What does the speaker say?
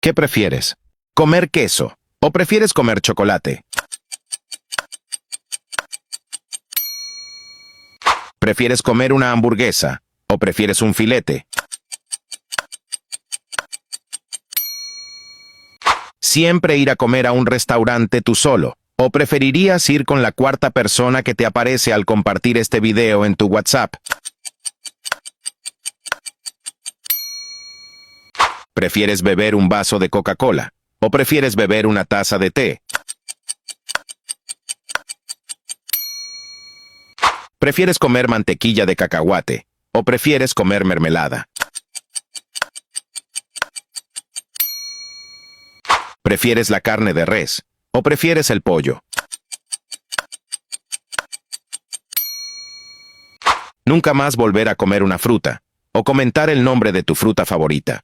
¿Qué prefieres? ¿Comer queso o prefieres comer chocolate? ¿Prefieres comer una hamburguesa o prefieres un filete? ¿Siempre ir a comer a un restaurante tú solo o preferirías ir con la cuarta persona que te aparece al compartir este video en tu WhatsApp? ¿Prefieres beber un vaso de Coca-Cola o prefieres beber una taza de té? ¿Prefieres comer mantequilla de cacahuate o prefieres comer mermelada? ¿Prefieres la carne de res o prefieres el pollo? ¿Nunca más volver a comer una fruta o comentar el nombre de tu fruta favorita?